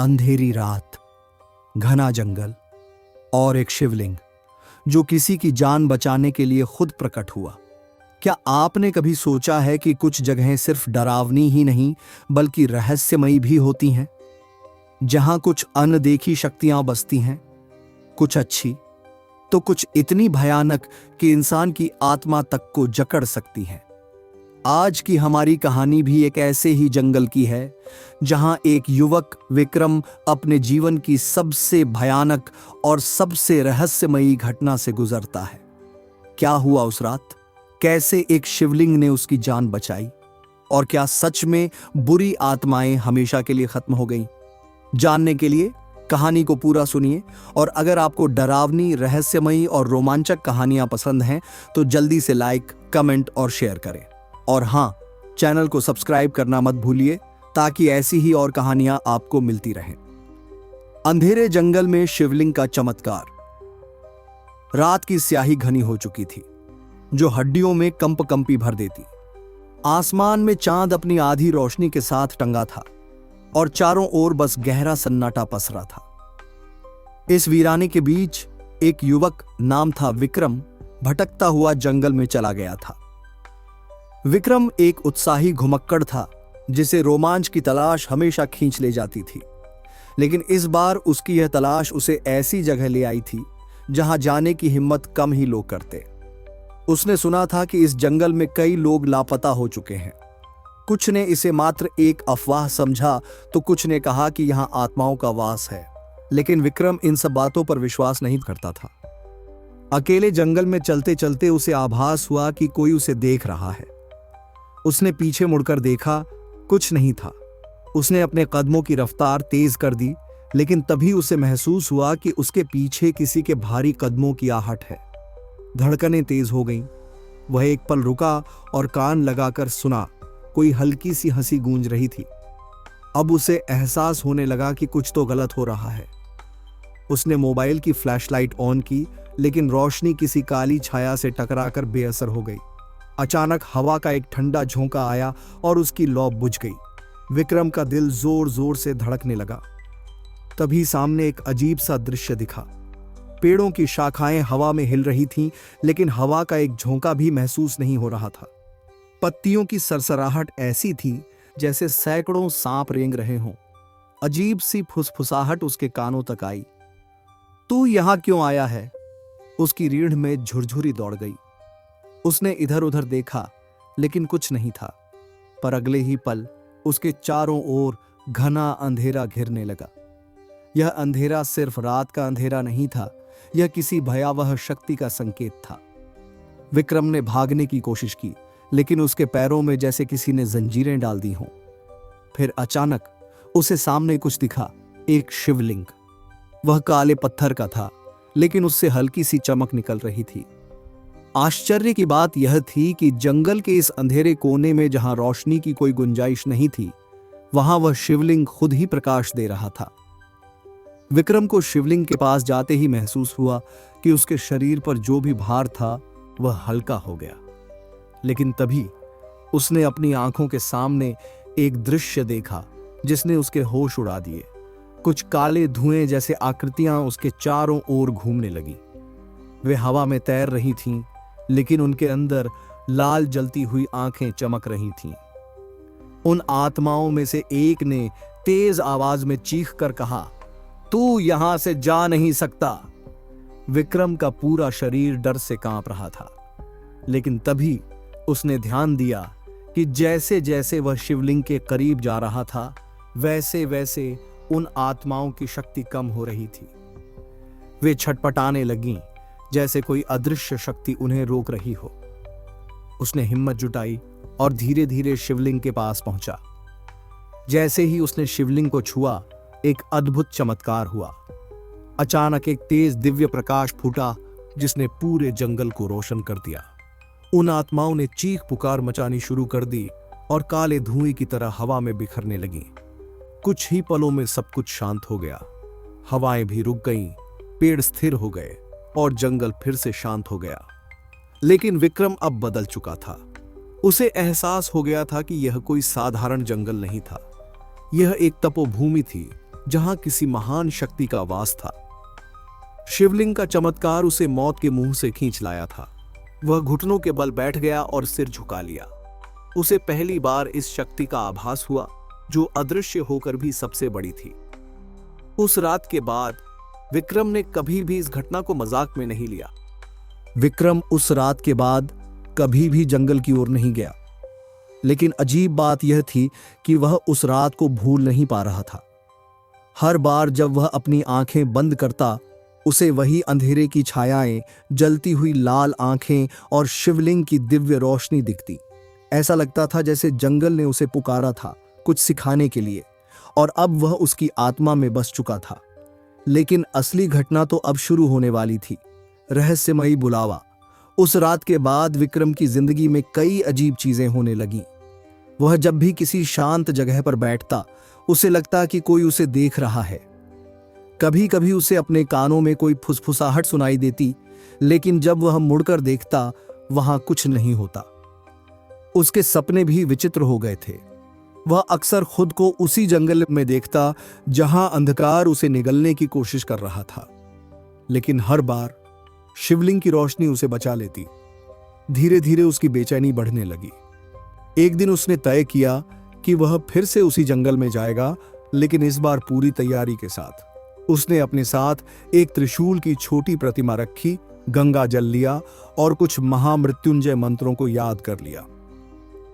अंधेरी रात, घना जंगल और एक शिवलिंग जो किसी की जान बचाने के लिए खुद प्रकट हुआ। क्या आपने कभी सोचा है कि कुछ जगहें सिर्फ डरावनी ही नहीं बल्कि रहस्यमयी भी होती हैं, जहां कुछ अनदेखी शक्तियां बसती हैं, कुछ अच्छी तो कुछ इतनी भयानक कि इंसान की आत्मा तक को जकड़ सकती हैं। आज की हमारी कहानी भी एक ऐसे ही जंगल की है, जहां एक युवक विक्रम अपने जीवन की सबसे भयानक और सबसे रहस्यमयी घटना से गुजरता है। क्या हुआ उस रात? कैसे एक शिवलिंग ने उसकी जान बचाई? और क्या सच में बुरी आत्माएं हमेशा के लिए खत्म हो गईं? जानने के लिए कहानी को पूरा सुनिए। और अगर आपको डरावनी, रहस्यमयी और रोमांचक कहानियां पसंद हैं तो जल्दी से लाइक, कमेंट और शेयर करें। और हां, चैनल को सब्सक्राइब करना मत भूलिए ताकि ऐसी ही और कहानियां आपको मिलती रहें। अंधेरे जंगल में शिवलिंग का चमत्कार। रात की स्याही घनी हो चुकी थी, जो हड्डियों में कंपी भर देती। आसमान में चांद अपनी आधी रोशनी के साथ टंगा था और चारों ओर बस गहरा सन्नाटा पसरा था। इस वीराने के बीच एक युवक, नाम था विक्रम, भटकता हुआ जंगल में चला गया था। विक्रम एक उत्साही घुमक्कड़ था जिसे रोमांच की तलाश हमेशा खींच ले जाती थी। लेकिन इस बार उसकी यह तलाश उसे ऐसी जगह ले आई थी जहां जाने की हिम्मत कम ही लोग करते। उसने सुना था कि इस जंगल में कई लोग लापता हो चुके हैं। कुछ ने इसे मात्र एक अफवाह समझा तो कुछ ने कहा कि यहां आत्माओं का वास है। लेकिन विक्रम इन सब बातों पर विश्वास नहीं करता था। अकेले जंगल में चलते चलते उसे आभास हुआ कि कोई उसे देख रहा है। उसने पीछे मुड़कर देखा, कुछ नहीं था। उसने अपने कदमों की रफ्तार तेज कर दी, लेकिन तभी उसे महसूस हुआ कि उसके पीछे किसी के भारी कदमों की आहट है। धड़कनें तेज हो गईं। वह एक पल रुका और कान लगाकर सुना। कोई हल्की सी हंसी गूंज रही थी। अब उसे एहसास होने लगा कि कुछ तो गलत हो रहा है। उसने मोबाइल की फ्लैशलाइट ऑन की, लेकिन रोशनी किसी काली छाया से टकराकर बेअसर हो गई। अचानक हवा का एक ठंडा झोंका आया और उसकी लौ बुझ गई। विक्रम का दिल जोर जोर से धड़कने लगा। तभी सामने एक अजीब सा दृश्य दिखा। पेड़ों की शाखाएं हवा में हिल रही थीं, लेकिन हवा का एक झोंका भी महसूस नहीं हो रहा था। पत्तियों की सरसराहट ऐसी थी जैसे सैकड़ों सांप रेंग रहे हों। अजीब सी फुसफुसाहट उसके कानों तक आई। तू यहां क्यों आया है? उसकी रीढ़ में झुरझुरी दौड़ गई। उसने इधर उधर देखा, लेकिन कुछ नहीं था। पर अगले ही पल उसके चारों ओर घना अंधेरा घिरने लगा। यह अंधेरा सिर्फ रात का अंधेरा नहीं था, यह किसी भयावह शक्ति का संकेत था। विक्रम ने भागने की कोशिश की, लेकिन उसके पैरों में जैसे किसी ने जंजीरें डाल दी हों। फिर अचानक उसे सामने कुछ दिखा, एक शिवलिंग। वह काले पत्थर का था, लेकिन उससे हल्की सी चमक निकल रही थी। आश्चर्य की बात यह थी कि जंगल के इस अंधेरे कोने में जहां रोशनी की कोई गुंजाइश नहीं थी, वहां वह शिवलिंग खुद ही प्रकाश दे रहा था। विक्रम को शिवलिंग के पास जाते ही महसूस हुआ कि उसके शरीर पर जो भी भार था वह हल्का हो गया। लेकिन तभी उसने अपनी आंखों के सामने एक दृश्य देखा जिसने उसके होश उड़ा दिए। कुछ काले धुएं जैसे आकृतियां उसके चारों ओर घूमने लगी। वे हवा में तैर रही थीं, लेकिन उनके अंदर लाल जलती हुई आंखें चमक रही थीं। उन आत्माओं में से एक ने तेज आवाज में चीख कर कहा, तू यहां से जा नहीं सकता। विक्रम का पूरा शरीर डर से कांप रहा था। लेकिन तभी उसने ध्यान दिया कि जैसे जैसे वह शिवलिंग के करीब जा रहा था, वैसे वैसे उन आत्माओं की शक्ति कम हो रही थी। वे छटपटाने लगीं, जैसे कोई अदृश्य शक्ति उन्हें रोक रही हो। उसने हिम्मत जुटाई और धीरे धीरे शिवलिंग के पास पहुंचा। जैसे ही उसने शिवलिंग को छुआ, एक अद्भुत चमत्कार हुआ। अचानक एक तेज दिव्य प्रकाश फूटा जिसने पूरे जंगल को रोशन कर दिया। उन आत्माओं ने चीख पुकार मचानी शुरू कर दी और काले धुएं की तरह हवा में बिखरने लगी। कुछ ही पलों में सब कुछ शांत हो गया। हवाएं भी रुक गईं, पेड़ स्थिर हो गए और जंगल फिर से शांत हो गया। लेकिन विक्रम अब बदल चुका था। उसे एहसास हो गया था कि यह कोई साधारण जंगल नहीं था। यह एक तपोभूमि थी जहां किसी महान शक्ति का वास था। शिवलिंग का चमत्कार उसे मौत के मुंह से खींच लाया था। वह घुटनों के बल बैठ गया और सिर झुका लिया। उसे पहली बार इस शक्ति का आभास हुआ जो अदृश्य होकर भी सबसे बड़ी थी। उस रात के बाद विक्रम ने कभी भी इस घटना को मजाक में नहीं लिया। विक्रम उस रात के बाद कभी भी जंगल की ओर नहीं गया। लेकिन अजीब बात यह थी कि वह उस रात को भूल नहीं पा रहा था। हर बार जब वह अपनी आंखें बंद करता, उसे वही अंधेरे की छायाएं, जलती हुई लाल आंखें और शिवलिंग की दिव्य रोशनी दिखती। ऐसा लगता था जैसे जंगल ने उसे पुकारा था कुछ सिखाने के लिए, और अब वह उसकी आत्मा में बस चुका था। लेकिन असली घटना तो अब शुरू होने वाली थी। रहस्यमयी बुलावा। उस रात के बाद विक्रम की जिंदगी में कई अजीब चीजें होने लगीं। वह जब भी किसी शांत जगह पर बैठता, उसे लगता कि कोई उसे देख रहा है। कभी कभी उसे अपने कानों में कोई फुसफुसाहट सुनाई देती, लेकिन जब वह मुड़कर देखता, वहां कुछ नहीं होता। उसके सपने भी विचित्र हो गए थे। वह अक्सर खुद को उसी जंगल में देखता जहां अंधकार उसे निगलने की कोशिश कर रहा था। लेकिन हर बार शिवलिंग की रोशनी उसे बचा लेती। धीरे धीरे उसकी बेचैनी बढ़ने लगी। एक दिन उसने तय किया कि वह फिर से उसी जंगल में जाएगा, लेकिन इस बार पूरी तैयारी के साथ। उसने अपने साथ एक त्रिशूल की छोटी प्रतिमा रखी, गंगा जल लिया और कुछ महामृत्युंजय मंत्रों को याद कर लिया।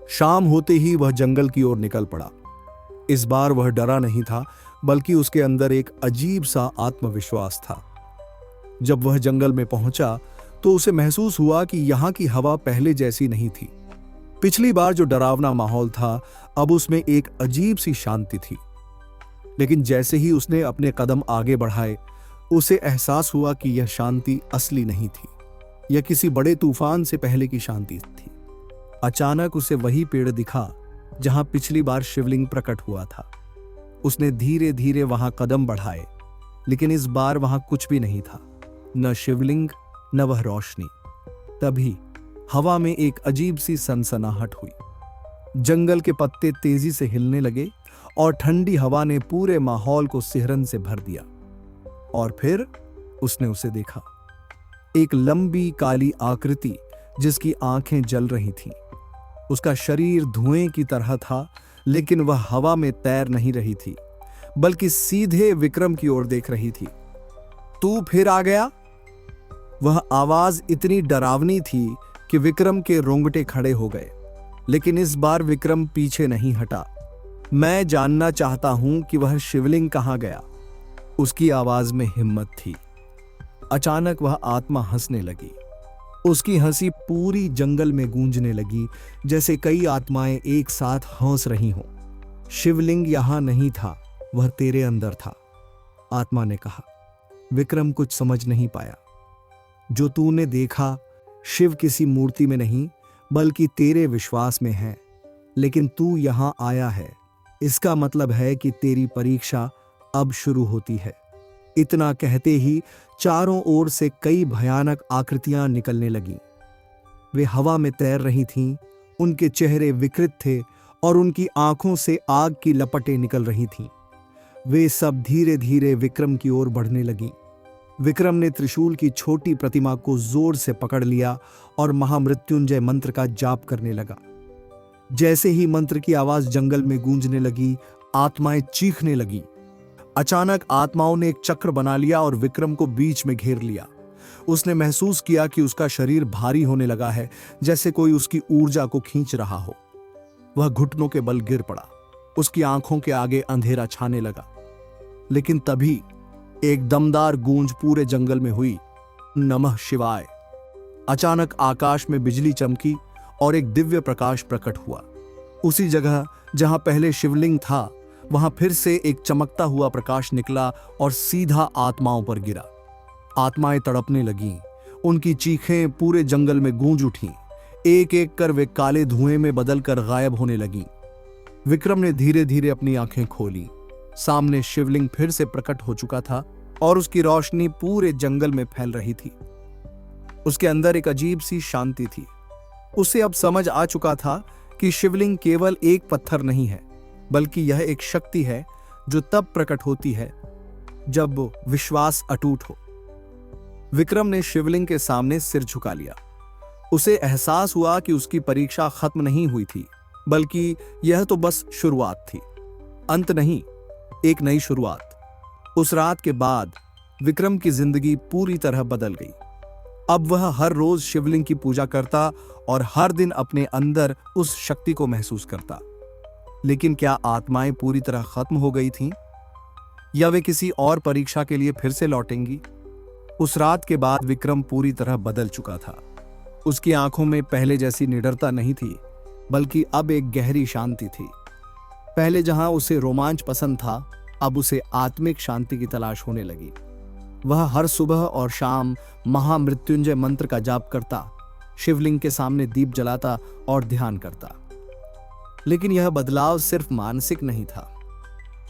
शाम होते ही वह जंगल की ओर निकल पड़ा। इस बार वह डरा नहीं था, बल्कि उसके अंदर एक अजीब सा आत्मविश्वास था। जब वह जंगल में पहुंचा तो उसे महसूस हुआ कि यहां की हवा पहले जैसी नहीं थी। पिछली बार जो डरावना माहौल था, अब उसमें एक अजीब सी शांति थी। लेकिन जैसे ही उसने अपने कदम आगे बढ़ाए, उसे एहसास हुआ कि यह शांति असली नहीं थी। यह किसी बड़े तूफान से पहले की शांति थी। अचानक उसे वही पेड़ दिखा जहां पिछली बार शिवलिंग प्रकट हुआ था। उसने धीरे धीरे वहां कदम बढ़ाए, लेकिन इस बार वहां कुछ भी नहीं था, न शिवलिंग न वह रोशनी। तभी हवा में एक अजीब सी सनसनाहट हुई। जंगल के पत्ते तेजी से हिलने लगे और ठंडी हवा ने पूरे माहौल को सिहरन से भर दिया। और फिर उसने उसे देखा, एक लंबी काली आकृति जिसकी आंखें जल रही थीं। उसका शरीर धुएं की तरह था, लेकिन वह हवा में तैर नहीं रही थी, बल्कि सीधे विक्रम की ओर देख रही थी। तू फिर आ गया? वह आवाज इतनी डरावनी थी कि विक्रम के रोंगटे खड़े हो गए। लेकिन इस बार विक्रम पीछे नहीं हटा। मैं जानना चाहता हूं कि वह शिवलिंग कहां गया। उसकी आवाज में हिम्मत थी। अचानक वह आत्मा हंसने लगी। उसकी हंसी पूरी जंगल में गूंजने लगी, जैसे कई आत्माएं एक साथ हंस रही हों। शिवलिंग यहां नहीं था, वह तेरे अंदर था, आत्मा ने कहा। विक्रम कुछ समझ नहीं पाया। जो तूने देखा, शिव किसी मूर्ति में नहीं, बल्कि तेरे विश्वास में है। लेकिन तू यहां आया है, इसका मतलब है कि तेरी परीक्षा अब शुरू होती है। इतना कहते ही चारों ओर से कई भयानक आकृतियां निकलने लगीं। वे हवा में तैर रही थीं, उनके चेहरे विकृत थे और उनकी आंखों से आग की लपटें निकल रही थीं। वे सब धीरे धीरे विक्रम की ओर बढ़ने लगीं। विक्रम ने त्रिशूल की छोटी प्रतिमा को जोर से पकड़ लिया और महामृत्युंजय मंत्र का जाप करने लगा। जैसे ही मंत्र की आवाज जंगल में गूंजने लगी, आत्माएं चीखने लगी। अचानक आत्माओं ने एक चक्र बना लिया और विक्रम को बीच में घेर लिया। उसने महसूस किया कि उसका शरीर भारी होने लगा है, जैसे कोई उसकी ऊर्जा को खींच रहा हो। वह घुटनों के बल गिर पड़ा। उसकी आंखों के आगे अंधेरा छाने लगा। लेकिन तभी एक दमदार गूंज पूरे जंगल में हुई, नमः शिवाय। अचानक आकाश में बिजली चमकी और एक दिव्य प्रकाश प्रकट हुआ। उसी जगह जहां पहले शिवलिंग था, वहां फिर से एक चमकता हुआ प्रकाश निकला और सीधा आत्माओं पर गिरा। आत्माएं तड़पने लगीं। उनकी चीखें पूरे जंगल में गूंज उठीं। एक एक कर वे काले धुएं में बदलकर गायब होने लगीं। विक्रम ने धीरे धीरे अपनी आंखें खोली। सामने शिवलिंग फिर से प्रकट हो चुका था और उसकी रोशनी पूरे जंगल में फैल रही थी। उसके अंदर एक अजीब सी शांति थी। उसे अब समझ आ चुका था कि शिवलिंग केवल एक पत्थर नहीं है, बल्कि यह एक शक्ति है जो तब प्रकट होती है जब विश्वास अटूट हो। विक्रम ने शिवलिंग के सामने सिर झुका लिया। उसे एहसास हुआ कि उसकी परीक्षा खत्म नहीं हुई थी, बल्कि यह तो बस शुरुआत थी, अंत नहीं, एक नई शुरुआत। उस रात के बाद विक्रम की जिंदगी पूरी तरह बदल गई। अब वह हर रोज शिवलिंग की पूजा करता और हर दिन अपने अंदर उस शक्ति को महसूस करता। लेकिन क्या आत्माएं पूरी तरह खत्म हो गई थीं? या वे किसी और परीक्षा के लिए फिर से लौटेंगी? उस रात के बाद विक्रम पूरी तरह बदल चुका था। उसकी आंखों में पहले जैसी निडरता नहीं थी, बल्कि अब एक गहरी शांति थी। पहले जहां उसे रोमांच पसंद था, अब उसे आत्मिक शांति की तलाश होने लगी। वह हर सुबह और शाम महामृत्युंजय मंत्र का जाप करता, शिवलिंग के सामने दीप जलाता और ध्यान करता। लेकिन यह बदलाव सिर्फ मानसिक नहीं था,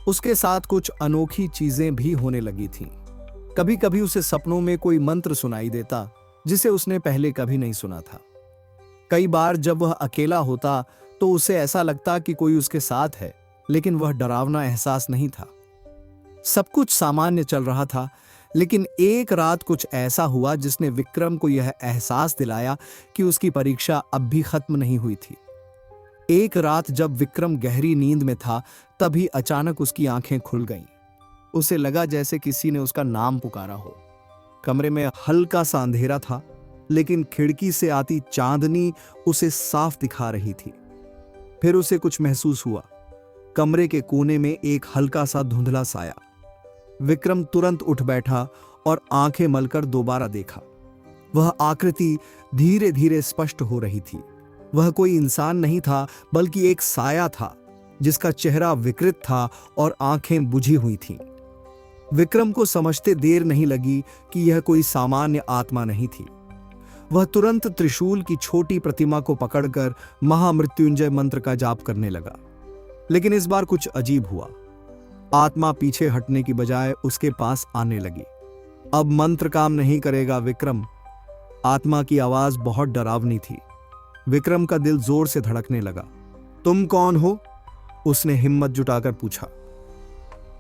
उसके साथ कुछ अनोखी चीजें भी होने लगी थीं। कभी कभी उसे सपनों में कोई मंत्र सुनाई देता जिसे उसने पहले कभी नहीं सुना था। कई बार जब वह अकेला होता तो उसे ऐसा लगता कि कोई उसके साथ है, लेकिन वह डरावना एहसास नहीं था। सब कुछ सामान्य चल रहा था, लेकिन एक रात कुछ ऐसा हुआ जिसने विक्रम को यह एहसास दिलाया कि उसकी परीक्षा अब भी खत्म नहीं हुई थी। एक रात जब विक्रम गहरी नींद में था, तभी अचानक उसकी आंखें खुल गईं। उसे लगा जैसे किसी ने उसका नाम पुकारा हो। कमरे में हल्का सा अंधेरा था, लेकिन खिड़की से आती चांदनी उसे साफ दिखा रही थी। फिर उसे कुछ महसूस हुआ। कमरे के कोने में एक हल्का सा धुंधला साया। विक्रम तुरंत उठ बैठा और आंखें मलकर दोबारा देखा। वह आकृति धीरे धीरे स्पष्ट हो रही थी। वह कोई इंसान नहीं था, बल्कि एक साया था जिसका चेहरा विकृत था और आंखें बुझी हुई थीं। विक्रम को समझते देर नहीं लगी कि यह कोई सामान्य आत्मा नहीं थी। वह तुरंत त्रिशूल की छोटी प्रतिमा को पकड़कर महामृत्युंजय मंत्र का जाप करने लगा। लेकिन इस बार कुछ अजीब हुआ। आत्मा पीछे हटने की बजाय उसके पास आने लगी। अब मंत्र काम नहीं करेगा विक्रम। आत्मा की आवाज बहुत डरावनी थी। विक्रम का दिल जोर से धड़कने लगा। तुम कौन हो? उसने हिम्मत जुटाकर पूछा।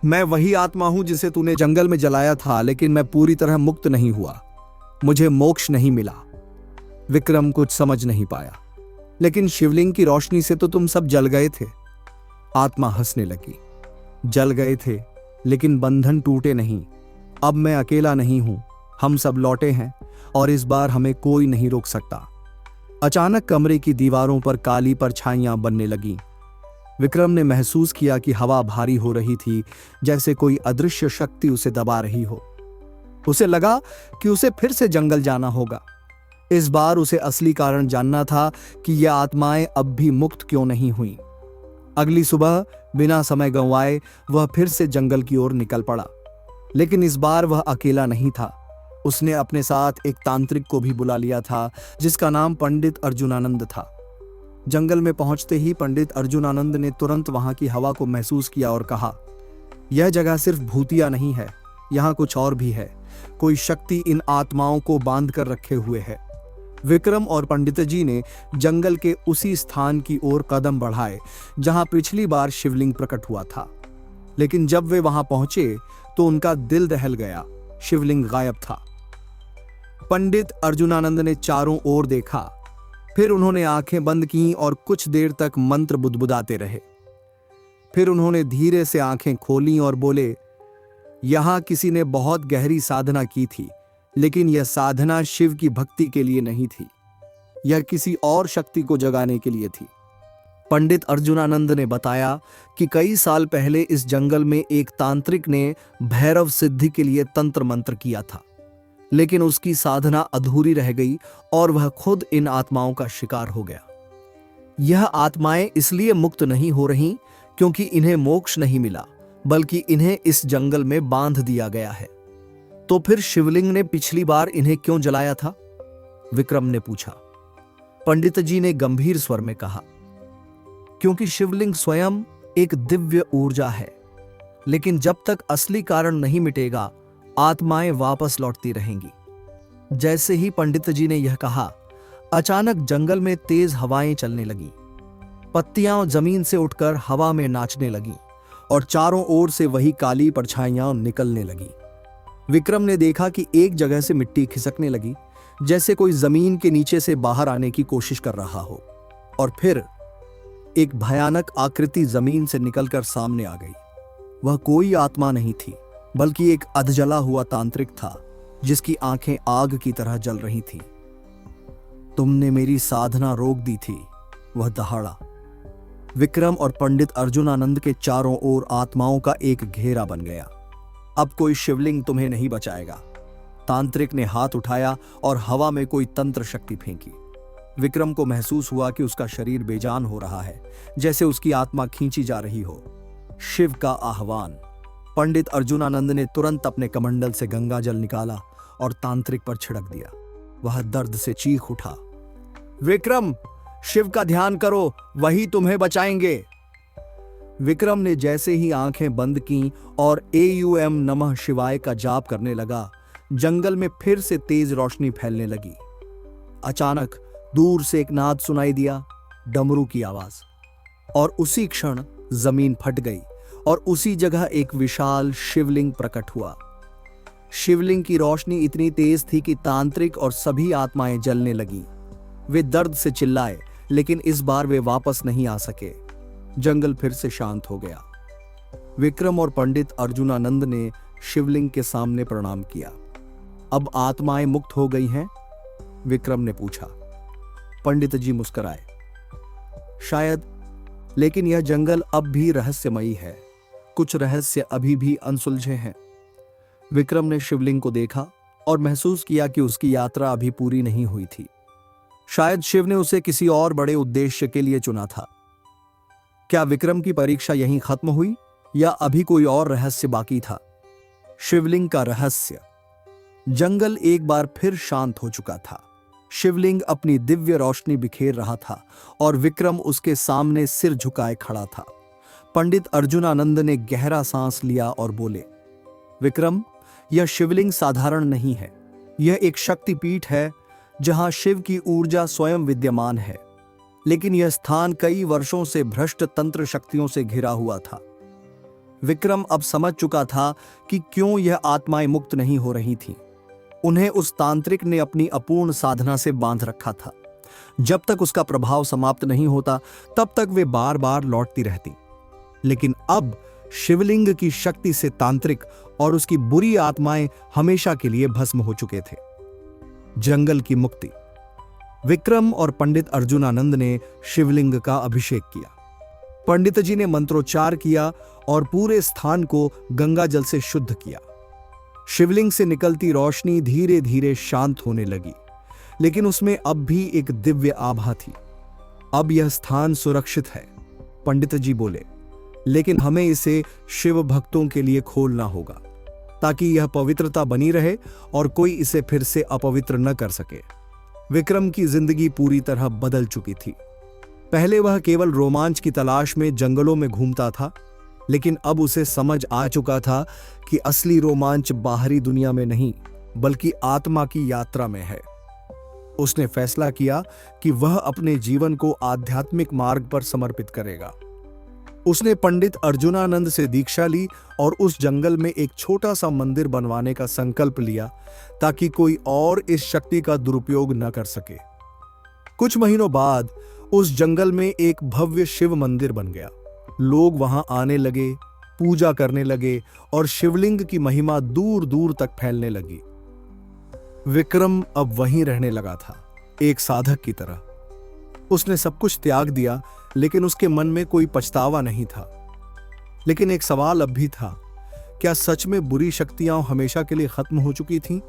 मैं वही आत्मा हूं जिसे तूने जंगल में जलाया था, लेकिन मैं पूरी तरह मुक्त नहीं हुआ। मुझे मोक्ष नहीं मिला। विक्रम कुछ समझ नहीं पाया। लेकिन शिवलिंग की रोशनी से तो तुम सब जल गए थे। आत्मा हंसने लगी। जल गए थे, लेकिन बंधन टूटे नहीं। अब मैं अकेला नहीं हूं, हम सब लौटे हैं और इस बार हमें कोई नहीं रोक सकता। अचानक कमरे की दीवारों पर काली परछाइयां बनने लगीं। विक्रम ने महसूस किया कि हवा भारी हो रही थी, जैसे कोई अदृश्य शक्ति उसे दबा रही हो। उसे लगा कि उसे फिर से जंगल जाना होगा। इस बार उसे असली कारण जानना था कि यह आत्माएं अब भी मुक्त क्यों नहीं हुईं। अगली सुबह बिना समय गंवाए वह फिर से जंगल की ओर निकल पड़ा। लेकिन इस बार वह अकेला नहीं था। उसने अपने साथ एक तांत्रिक को भी बुला लिया था, जिसका नाम पंडित अर्जुनानंद था। जंगल में पहुंचते ही पंडित अर्जुनानंद ने तुरंत वहां की हवा को महसूस किया और कहा, यह जगह सिर्फ भूतिया नहीं है, यहाँ कुछ और भी है। कोई शक्ति इन आत्माओं को बांध कर रखे हुए है। विक्रम और पंडित जी ने जंगल के उसी स्थान की ओर कदम बढ़ाए जहां पिछली बार शिवलिंग प्रकट हुआ था। लेकिन जब वे वहां पहुंचे तो उनका दिल दहल गया। शिवलिंग गायब था। पंडित अर्जुनानंद ने चारों ओर देखा। फिर उन्होंने आंखें बंद की और कुछ देर तक मंत्र बुदबुदाते रहे। फिर उन्होंने धीरे से आंखें खोली और बोले, यहां किसी ने बहुत गहरी साधना की थी, लेकिन यह साधना शिव की भक्ति के लिए नहीं थी। यह किसी और शक्ति को जगाने के लिए थी। पंडित अर्जुनानंद ने बताया कि कई साल पहले इस जंगल में एक तांत्रिक ने भैरव सिद्धि के लिए तंत्र मंत्र किया था, लेकिन उसकी साधना अधूरी रह गई और वह खुद इन आत्माओं का शिकार हो गया। यह आत्माएं इसलिए मुक्त नहीं हो रही क्योंकि इन्हें मोक्ष नहीं मिला, बल्कि इन्हें इस जंगल में बांध दिया गया है। तो फिर शिवलिंग ने पिछली बार इन्हें क्यों जलाया था? विक्रम ने पूछा। पंडित जी ने गंभीर स्वर में कहा, क्योंकि शिवलिंग स्वयं एक दिव्य ऊर्जा है, लेकिन जब तक असली कारण नहीं मिटेगा, आत्माएं वापस लौटती रहेंगी। जैसे ही पंडित जी ने यह कहा, अचानक जंगल में तेज हवाएं चलने लगीं। पत्तियां जमीन से उठकर हवा में नाचने लगीं और चारों ओर से वही काली परछाइयां निकलने लगी। विक्रम ने देखा कि एक जगह से मिट्टी खिसकने लगी, जैसे कोई जमीन के नीचे से बाहर आने की कोशिश कर रहा हो, और फिर एक भयानक आकृति जमीन से निकलकर सामने आ गई। वह कोई आत्मा नहीं थी, बल्कि एक अधजला हुआ तांत्रिक था, जिसकी आंखें आग की तरह जल रही थीं। तुमने मेरी साधना रोक दी थी, वह दहाड़ा। विक्रम और पंडित अर्जुनानंद के चारों ओर आत्माओं का एक घेरा बन गया। अब कोई शिवलिंग तुम्हें नहीं बचाएगा। तांत्रिक ने हाथ उठाया और हवा में कोई तंत्र शक्ति फेंकी। विक्रम को महसूस हुआ कि उसका शरीर बेजान हो रहा है, जैसे उसकी आत्मा खींची जा रही हो। शिव का आह्वान। पंडित अर्जुनानंद ने तुरंत अपने कमंडल से गंगा जल निकाला और तांत्रिक पर छिड़क दिया। वह दर्द से चीख उठा, विक्रम, शिव का ध्यान करो, वही तुम्हें बचाएंगे। विक्रम ने जैसे ही आंखें बंद की और एयूएम नमः शिवाय का जाप करने लगा, जंगल में फिर से तेज रोशनी फैलने लगी। अचानक दूर से एक नाद सुनाई दिया, डमरू की आवाज, और उसी क्षण जमीन फट गई और उसी जगह एक विशाल शिवलिंग प्रकट हुआ। शिवलिंग की रोशनी इतनी तेज थी कि तांत्रिक और सभी आत्माएं जलने लगी। वे दर्द से चिल्लाए, लेकिन इस बार वे वापस नहीं आ सके। जंगल फिर से शांत हो गया। विक्रम और पंडित अर्जुनानंद ने शिवलिंग के सामने प्रणाम किया। अब आत्माएं मुक्त हो गई हैं? विक्रम ने पूछा। पंडित जी मुस्कुराए, शायद, लेकिन यह जंगल अब भी रहस्यमयी है। कुछ रहस्य अभी भी अनसुलझे हैं। विक्रम ने शिवलिंग को देखा और महसूस किया कि उसकी यात्रा अभी पूरी नहीं हुई थी। शायद शिव ने उसे किसी और बड़े उद्देश्य के लिए चुना था। क्या विक्रम की परीक्षा यहीं खत्म हुई या अभी कोई और रहस्य बाकी था? शिवलिंग का रहस्य। जंगल एक बार फिर शांत हो चुका था। शिवलिंग अपनी दिव्य रोशनी बिखेर रहा था और विक्रम उसके सामने सिर झुकाए खड़ा था। पंडित अर्जुनानंद ने गहरा सांस लिया और बोले, विक्रम, यह शिवलिंग साधारण नहीं है। यह एक शक्तिपीठ है जहां शिव की ऊर्जा स्वयं विद्यमान है। लेकिन यह स्थान कई वर्षों से भ्रष्ट तंत्र शक्तियों से घिरा हुआ था। विक्रम अब समझ चुका था कि क्यों यह आत्माएं मुक्त नहीं हो रही थीं। उन्हें उस तांत्रिक ने अपनी अपूर्ण साधना से बांध रखा था। जब तक उसका प्रभाव समाप्त नहीं होता, तब तक वे बार बार लौटती रहती। लेकिन अब शिवलिंग की शक्ति से तांत्रिक और उसकी बुरी आत्माएं हमेशा के लिए भस्म हो चुके थे। जंगल की मुक्ति। विक्रम और पंडित अर्जुनानंद ने शिवलिंग का अभिषेक किया। पंडित जी ने मंत्रोच्चार किया और पूरे स्थान को गंगा जल से शुद्ध किया। शिवलिंग से निकलती रोशनी धीरे धीरे शांत होने लगी, लेकिन उसमें अब भी एक दिव्य आभा थी। अब यह स्थान सुरक्षित है, पंडित जी बोले, लेकिन हमें इसे शिव भक्तों के लिए खोलना होगा, ताकि यह पवित्रता बनी रहे और कोई इसे फिर से अपवित्र न कर सके। विक्रम की जिंदगी पूरी तरह बदल चुकी थी। पहले वह केवल रोमांच की तलाश में जंगलों में घूमता था, लेकिन अब उसे समझ आ चुका था कि असली रोमांच बाहरी दुनिया में नहीं, बल्कि आत्मा की यात्रा में है। उसने फैसला किया कि वह अपने जीवन को आध्यात्मिक मार्ग पर समर्पित करेगा। उसने पंडित अर्जुनानंद से दीक्षा ली और उस जंगल में एक छोटा सा मंदिर बनवाने का संकल्प लिया, ताकि कोई और इस शक्ति का दुरुपयोग न कर सके। कुछ महीनों बाद उस जंगल में एक भव्य शिव मंदिर बन गया। लोग वहां आने लगे, पूजा करने लगे और शिवलिंग की महिमा दूर दूर तक फैलने लगी। विक्रम अब वहीं रहने लगा था, एक साधक की तरह। उसने सब कुछ त्याग दिया, लेकिन उसके मन में कोई पछतावा नहीं था। लेकिन एक सवाल अब भी था, क्या सच में बुरी शक्तियां हमेशा के लिए खत्म हो चुकी थीं?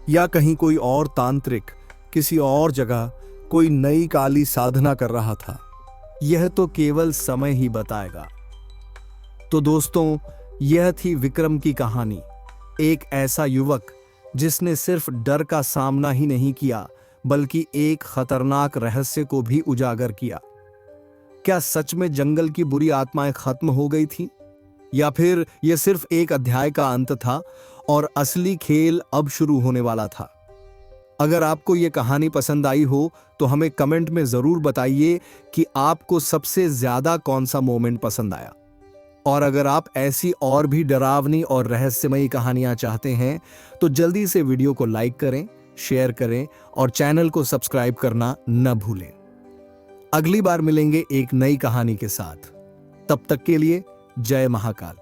या कहीं कोई और तांत्रिक किसी और जगह कोई नई काली साधना कर रहा था? यह तो केवल समय ही बताएगा। तो दोस्तों, यह थी विक्रम की कहानी। एक ऐसा युवक जिसने सिर्फ डर का सामना ही नहीं किया, बल्कि एक खतरनाक रहस्य को भी उजागर किया। क्या सच में जंगल की बुरी आत्माएं खत्म हो गई थीं? या फिर यह सिर्फ एक अध्याय का अंत था और असली खेल अब शुरू होने वाला था? अगर आपको यह कहानी पसंद आई हो तो हमें कमेंट में जरूर बताइए कि आपको सबसे ज्यादा कौन सा मोमेंट पसंद आया। और अगर आप ऐसी और भी डरावनी और रहस्यमयी कहानियां चाहते हैं तो जल्दी से वीडियो को लाइक करें, शेयर करें और चैनल को सब्सक्राइब करना न भूलें। अगली बार मिलेंगे एक नई कहानी के साथ। तब तक के लिए जय महाकाल।